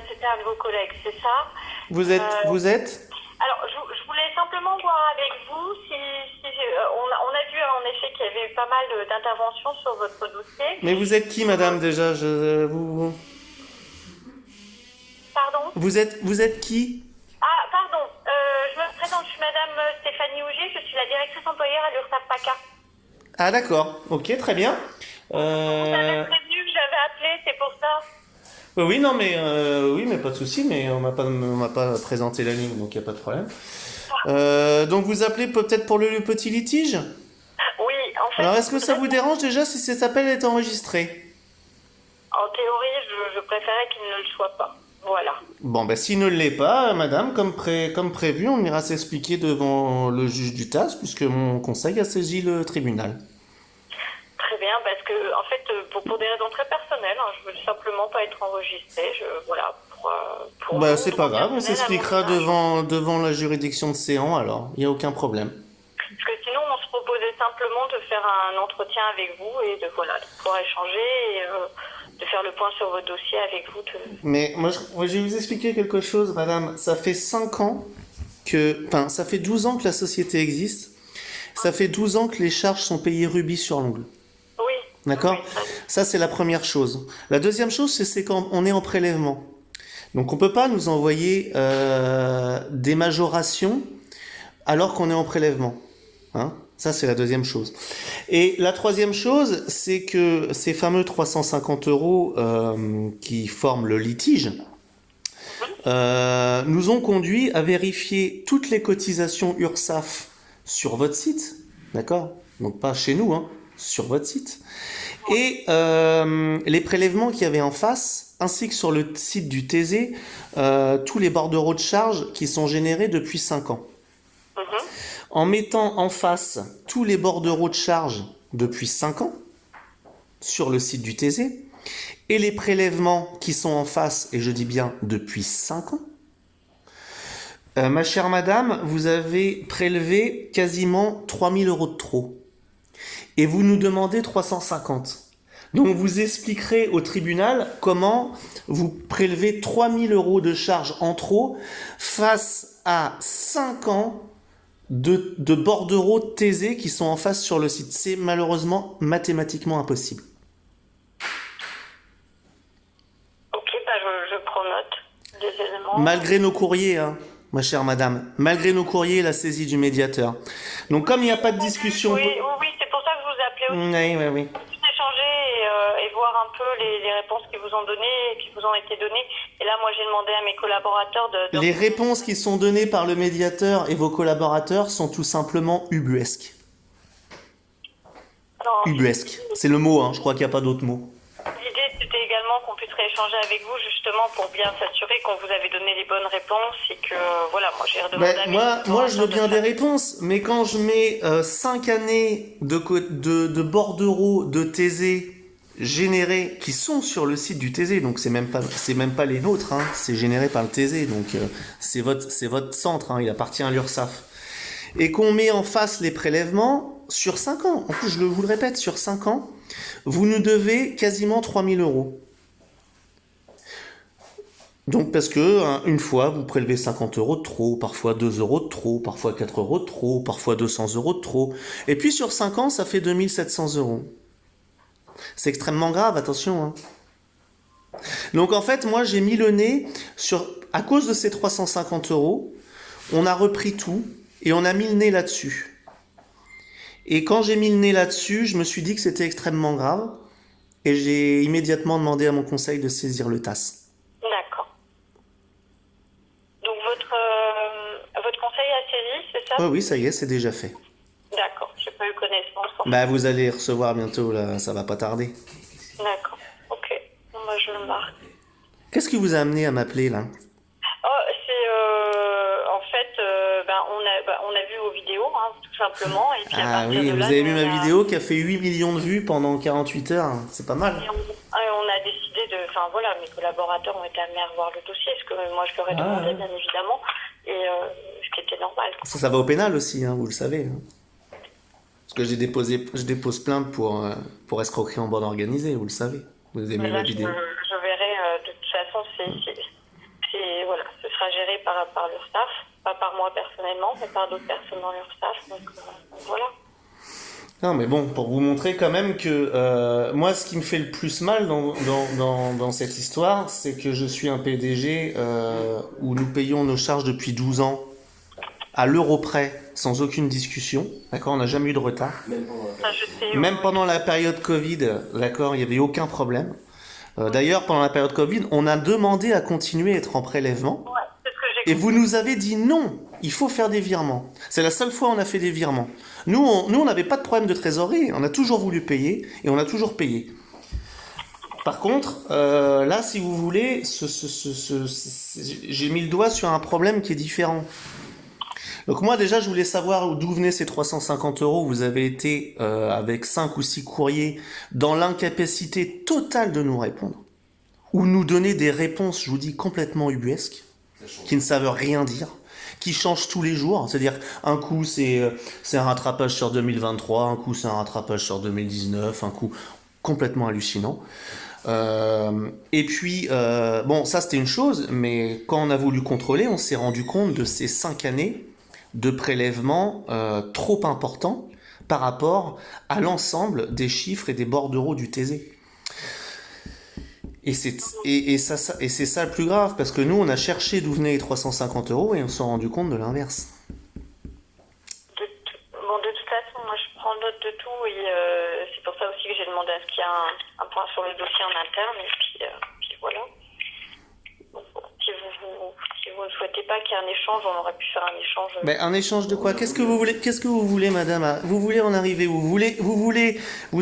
c'était un de vos collègues, c'est ça? Vous êtes Alors, je voulais simplement voir avec vous on a vu en effet qu'il y avait eu pas mal d'interventions sur votre dossier. Mais vous êtes qui, madame, déjà Pardon? Vous êtes qui? Ah, pardon. Je me présente, je suis Madame Stéphanie Auger, je suis la directrice employeur à l'URSSAF PACA. Ah, d'accord. Ok, très bien. Vous avez prévenu que j'avais appelé, c'est pour ça. Oui, non, mais oui, mais pas de souci, mais on m'a pas présenté la ligne, donc il n'y a pas de problème. Donc vous appelez peut-être pour le petit litige? Oui, en fait. Alors, est-ce que ça vous dérange déjà si cet appel est enregistré? En théorie, je préférais qu'il ne le soit pas. Voilà. Bon, ben s'il ne l'est pas, madame, comme prévu, on ira s'expliquer devant le juge du TAS, puisque mon conseil a saisi le tribunal. Très bien, parce que, en fait, pour des raisons très personnelles, hein, je veux simplement pas être enregistrée. Voilà. Pour Bah, mon c'est pas droit grave, on personnel, s'expliquera à mon image. devant la juridiction de Séan, alors, il n'y a aucun problème. Parce que sinon, on se proposait simplement de faire un entretien avec vous et de pouvoir échanger et de faire le point sur votre dossier avec vous. Mais moi, je vais vous expliquer quelque chose, madame. Ça fait 5 ans ça fait 12 ans que la société existe. Ça fait 12 ans que les charges sont payées rubis sur l'ongle. Oui. D'accord? Oui, Ça, c'est la première chose. La deuxième chose, c'est quand on est en prélèvement. Donc, on peut pas nous envoyer des majorations alors qu'on est en prélèvement. Hein? Ça, c'est la deuxième chose. Et la troisième chose, c'est que ces fameux 350 euros qui forment le litige nous ont conduit à vérifier toutes les cotisations URSSAF sur votre site. D'accord? Donc pas chez nous, hein, sur votre site. Et les prélèvements qu'il y avait en face, ainsi que sur le site du TZ, tous les bordereaux de charges qui sont générés depuis 5 ans. En mettant en face tous les bordereaux de charges depuis 5 ans sur le site du TZ et les prélèvements qui sont en face, et je dis bien depuis 5 ans, ma chère madame, vous avez prélevé quasiment 3000 euros de trop. Et vous nous demandez 350. Donc vous expliquerez au tribunal comment vous prélevez 3000 euros de charges en trop face à 5 ans de bordereaux TZ qui sont en face sur le site. C'est malheureusement mathématiquement impossible. Ok, je prends note des éléments. Malgré nos courriers, hein, ma chère madame, malgré nos courriers, la saisie du médiateur. Donc comme il n'y a pas de discussion... Oui, c'est pour ça que je vous ai appelé aussi. Oui. Échanger et voir un peu les réponses qui vous ont données, qui vous ont été données. Et là, moi, j'ai demandé à mes collaborateurs de... Les réponses qui sont données par le médiateur et vos collaborateurs sont tout simplement ubuesques. Ubuesques. C'est le mot, hein, je crois qu'il n'y a pas d'autre mot. L'idée, c'était également qu'on puisse rééchanger avec vous, justement, pour bien s'assurer qu'on vous avait donné les bonnes réponses et que, voilà, moi, j'ai redemandé à mes moi, je veux bien des réponses, mais quand je mets 5 années de bordereaux de TZ générés qui sont sur le site du TZ, donc c'est même pas les nôtres, hein, c'est généré par le TZ, donc c'est votre centre, hein, il appartient à l'URSSAF. Et qu'on met en face les prélèvements sur 5 ans. En plus, je vous le répète, sur 5 ans, vous nous devez quasiment 3000 euros. Donc parce que une fois, vous prélevez 50 euros de trop, parfois 2 euros de trop, parfois 4 euros de trop, parfois 200 euros de trop. Et puis sur 5 ans, ça fait 2700 euros. C'est extrêmement grave, attention. Hein. Donc en fait, moi j'ai mis le nez à cause de ces 350 euros, on a repris tout et on a mis le nez là-dessus. Et quand j'ai mis le nez là-dessus, je me suis dit que c'était extrêmement grave et j'ai immédiatement demandé à mon conseil de saisir le TAS. D'accord. Donc votre conseil a saisi, c'est ça? Oui, ça y est, c'est déjà fait. D'accord, j'ai pas eu connaissance. Bah vous allez recevoir bientôt, là, ça va pas tarder. D'accord, ok. Bon, bah, je le marque. Qu'est-ce qui vous a amené à m'appeler là? C'est en fait, on a vu vos vidéos, hein, tout simplement. Et puis à partir oui, de vous là, avez vu ma vidéo qui a fait 8 millions de vues pendant 48 heures, hein. C'est pas mal. Et on a décidé de... Enfin voilà, mes collaborateurs ont été amenés à revoir le dossier, ce que moi je leur ai demandé, bien évidemment, et ce qui était normal. Ça va au pénal aussi, hein, vous le savez. Hein. Parce que je dépose plainte pour escroquerie en bande organisée, vous le savez. Vous avez vu ma vidéo. Je verrai de toute façon voilà, ce sera géré par l'URSSAF, pas par moi personnellement, mais par d'autres personnes dans l'URSSAF. Donc voilà. Non, mais bon, pour vous montrer quand même que moi, ce qui me fait le plus mal dans cette histoire, c'est que je suis un PDG où nous payons nos charges depuis 12 ans à l'euro près, sans aucune discussion. D'accord, on n'a jamais eu de retard. Même pendant la période Covid, d'accord, il n'y avait aucun problème. D'ailleurs, pendant la période Covid, on a demandé à continuer à être en prélèvement. Ouais, c'est ce que j'ai Et vous nous avez dit non, il faut faire des virements. C'est la seule fois où on a fait des virements. Nous, on n'avait pas de problème de trésorerie. On a toujours voulu payer et on a toujours payé. Par contre, là, si vous voulez, j'ai mis le doigt sur un problème qui est différent. Donc moi, déjà, je voulais savoir d'où venaient ces 350 euros. Vous avez été, avec 5 ou 6 courriers, dans l'incapacité totale de nous répondre. Ou nous donner des réponses, je vous dis, complètement ubuesques, qui ne savent rien dire, qui changent tous les jours. C'est-à-dire, un coup, c'est un rattrapage sur 2023, un coup, c'est un rattrapage sur 2019, un coup, complètement hallucinant. Et puis, bon, ça, c'était une chose, mais quand on a voulu contrôler, on s'est rendu compte de ces 5 années de prélèvements trop importants par rapport à l'ensemble des chiffres et des bordereaux du TZ. Et c'est ça le plus grave, parce que nous, on a cherché d'où venaient les 350 euros et on s'est rendu compte de l'inverse. Bon, de toute façon, moi, je prends note de tout et c'est pour ça aussi que j'ai demandé à ce qu'il y ait un point sur le dossier en interne et puis voilà. Donc, si vous ne souhaitez pas qu'il y ait un échange, on aurait pu faire un échange. Mais un échange de quoi? Qu'est-ce que vous voulez, madame? Vous voulez en arriver où? Vous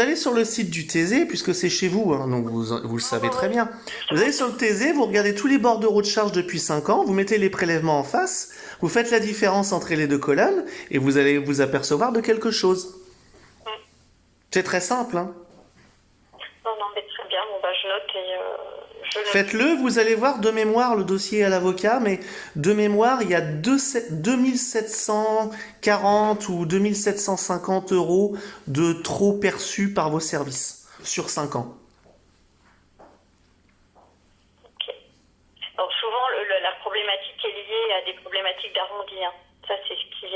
allez sur le site du TZ, puisque c'est chez vous, hein, donc vous le savez très bien. Vous allez sur le TZ, vous regardez tous les bordereaux de charge depuis 5 ans, vous mettez les prélèvements en face, vous faites la différence entre les deux colonnes, et vous allez vous apercevoir de quelque chose. C'est très simple, hein. Non, mais très bien. Bon, je note et je note. Faites-le, vous allez voir de mémoire le dossier à l'avocat, mais de mémoire, il y a 2740 ou 2750 euros de trop perçus par vos services sur 5 ans. Ok. Alors, souvent, la problématique est liée à des problématiques d'arrondi. Hein. Ça, c'est ce qui...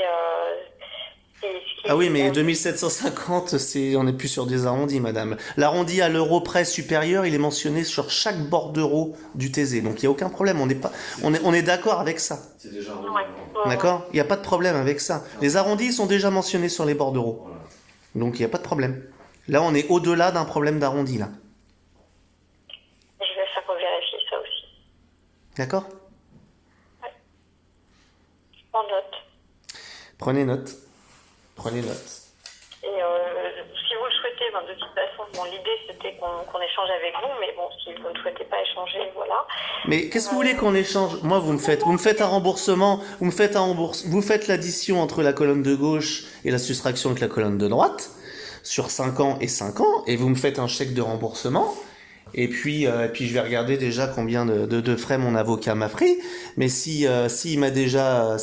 Ah oui, mais 2750, on n'est plus sur des arrondis, madame. L'arrondi à l'euro près supérieur, il est mentionné sur chaque bordereau du TZ. Donc il n'y a aucun problème, on est d'accord avec ça. C'est déjà arrondi. Ouais. D'accord? Il n'y a pas de problème avec ça. Les arrondis sont déjà mentionnés sur les bordereaux. Voilà. Donc il n'y a pas de problème. Là, on est au-delà d'un problème d'arrondi, là. Je vais faire vérifier ça aussi. D'accord? Je prends note. Prenez note. Prenez note. Et si vous le souhaitez, de toute façon, l'idée c'était qu'on échange avec vous, mais bon, si vous ne souhaitez pas échanger, voilà. Mais qu'est-ce que vous voulez qu'on échange? Moi, vous me faites un remboursement, vous faites l'addition entre la colonne de gauche et la soustraction avec la colonne de droite sur 5 ans et 5 ans, et vous me faites un chèque de remboursement. Et puis je vais regarder déjà combien de frais mon avocat m'a pris. Mais s'il a déjà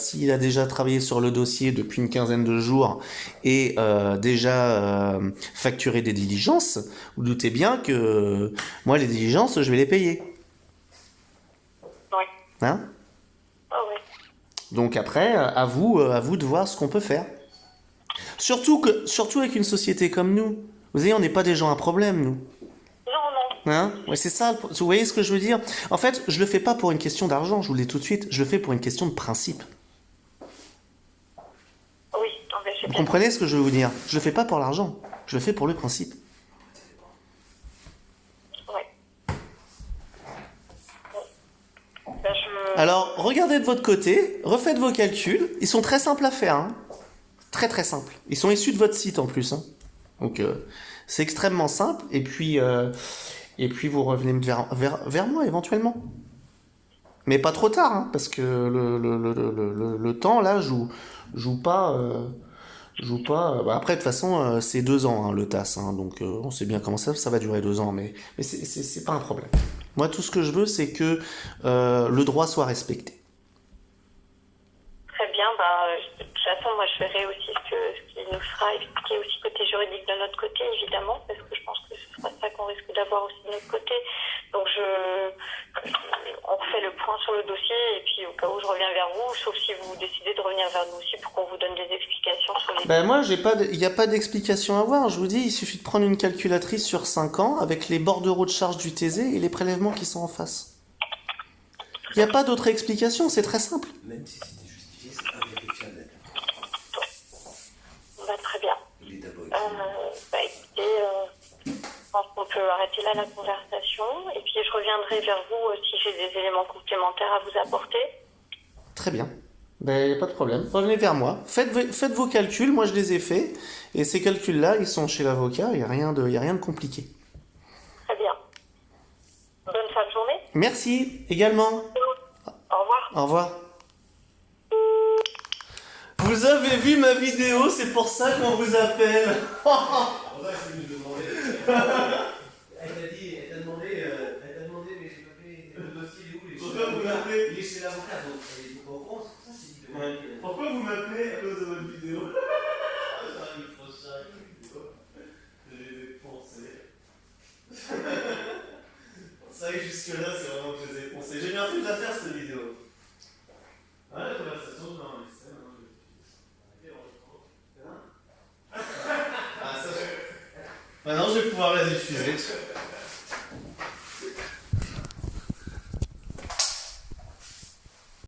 travaillé sur le dossier depuis une quinzaine de jours et déjà facturé des diligences, vous doutez bien que moi les diligences, je vais les payer. Oui. Hein? Ah oui. Donc après, à vous de voir ce qu'on peut faire. Surtout avec une société comme nous. Vous voyez, on n'est pas des gens à problème, nous. Hein? Ouais, c'est ça. Vous voyez ce que je veux dire? En fait, je le fais pas pour une question d'argent, je vous le dis tout de suite. Je le fais pour une question de principe. Oui, mais j'ai Vous bien. comprenez ce que je veux vous dire? Je le fais pas pour l'argent, je le fais pour le principe. Oui. Alors, regardez de votre côté, refaites vos calculs. Ils sont très simples à faire, hein. Très très simples. Ils sont issus de votre site en plus, hein. Donc, c'est extrêmement simple. Et puis vous revenez vers moi éventuellement. Mais pas trop tard, hein, parce que le temps là joue pas. Après, de toute façon, c'est 2 ans, hein, le TAS, hein, donc on sait bien comment ça va durer 2 ans, mais c'est pas un problème. Moi, tout ce que je veux, c'est que le droit soit respecté. Très bien, de toute façon, moi je verrai aussi ce qui nous sera expliqué aussi côté juridique de notre côté, évidemment, parce que je pense que ce ce sera ça qu'on risque d'avoir aussi de notre côté. Donc on refait le point sur le dossier et puis au cas où je reviens vers vous, sauf si vous décidez de revenir vers nous aussi pour qu'on vous donne des explications sur les... Ben moi, il n'y a pas d'explication à voir. Je vous dis, il suffit de prendre une calculatrice sur 5 ans avec les bordereaux de charge du TZ et les prélèvements qui sont en face. Il n'y a pas d'autre explication, c'est très simple. Même si c'était justifié, c'est pas vérifiable. Très bien. Il est d'abord Écoutez, je pense qu'on peut arrêter là la conversation et puis je reviendrai vers vous si j'ai des éléments complémentaires à vous apporter. Très bien. Ben, il n'y a pas de problème. Revenez vers moi. Faites vos calculs, moi je les ai faits. Et ces calculs-là, ils sont chez l'avocat, il n'y a rien de compliqué. Très bien. Bonne fin de journée. Merci, également. Au revoir. Au revoir. Vous avez vu ma vidéo, c'est pour ça qu'on vous appelle. Elle t'a demandé, mais j'ai pas fait le dossier, il est où? Pourquoi vous m'appelez? Il est chez l'avocat, donc elle est pas au courant, c'est pour ça que c'est dit de Ouais. Pourquoi vous m'appelez à cause de votre vidéo? J'arrive trop cher avec une vidéo. Je les ai poncés. Ça y est, jusque-là, c'est vraiment que je les ai poncés. J'ai bien fait de la faire, cette vidéo. Ouais, la conversation, je l'ai enregistrée, maintenant je vais utiliser. Ah, ça, maintenant je vais pouvoir la diffuser.